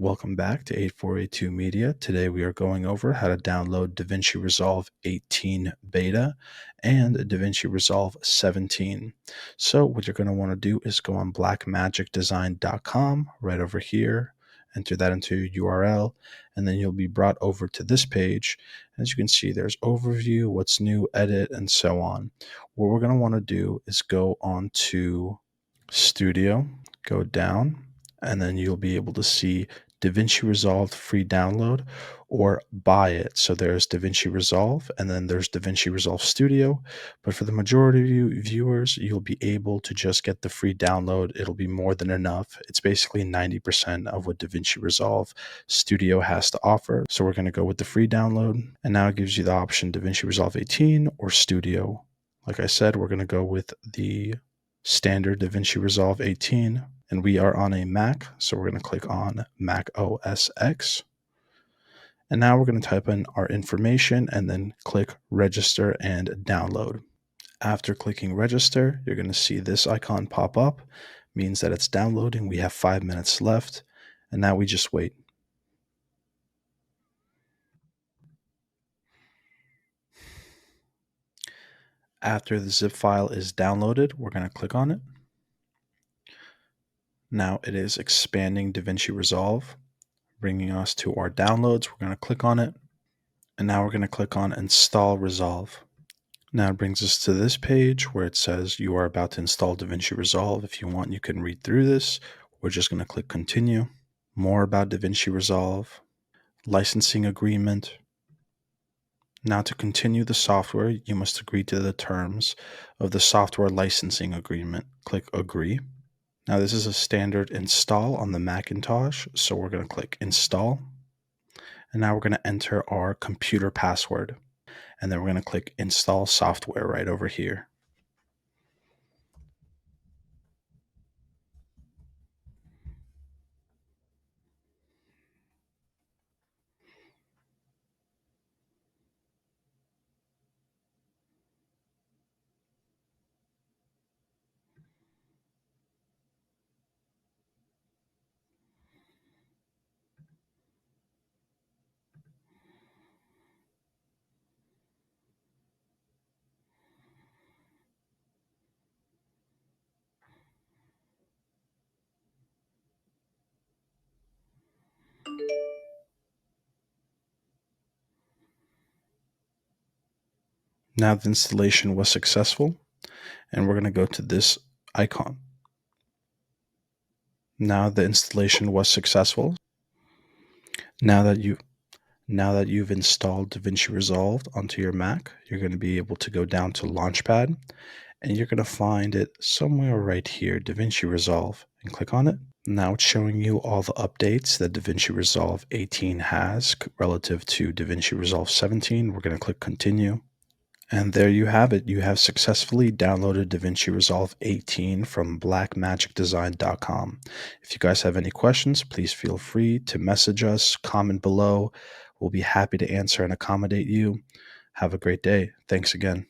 Welcome back to 8482 Media. Today we are going over how to download DaVinci Resolve 18 Beta and DaVinci Resolve 17. So what you're going to want to do is go on blackmagicdesign.com right over here, enter that into your URL, and then you'll be brought over to this page. As you can see, there's overview, what's new, edit, and so on. What we're going to want to do is go on to Studio, go down, and then you'll be able to see DaVinci Resolve free download or buy it. So there's DaVinci Resolve and then there's DaVinci Resolve Studio. But for the majority of you viewers, you'll be able to just get the free download. It'll be more than enough. It's basically 90% of what DaVinci Resolve Studio has to offer. So we're going to go with the free download. And now it gives you the option DaVinci Resolve 18 or Studio. Like I said, we're going to go with the standard DaVinci Resolve 18. And we are on a Mac, so we're going to click on Mac OS X. And now we're going to type in our information and then click register and download. After clicking register, you're going to see this icon pop up, means that it's downloading. We have 5 minutes left, and now we just wait. After the zip file is downloaded, we're going to click on it. Now it is expanding DaVinci Resolve, bringing us to our downloads. We're going to click on it. And now we're going to click on Install Resolve. Now it brings us to this page where it says you are about to install DaVinci Resolve. If you want, you can read through this. We're just going to click Continue. More about DaVinci Resolve. Licensing agreement. Now to continue the software, you must agree to the terms of the software licensing agreement. Click Agree. Now this is a standard install on the Macintosh, so we're going to click Install. And now we're going to enter our computer password. And then we're going to click Install Software right over here. Now the installation was successful, and we're going to go to this icon. Now the installation was successful. Now that you've installed DaVinci Resolve onto your Mac, you're going to be able to go down to Launchpad, and you're going to find it somewhere right here, DaVinci Resolve, and click on it. Now it's showing you all the updates that DaVinci Resolve 18 has relative to DaVinci Resolve 17. We're going to click Continue. And there you have it. You have successfully downloaded DaVinci Resolve 18 from blackmagicdesign.com. If you guys have any questions, please feel free to message us, comment below. We'll be happy to answer and accommodate you. Have a great day. Thanks again.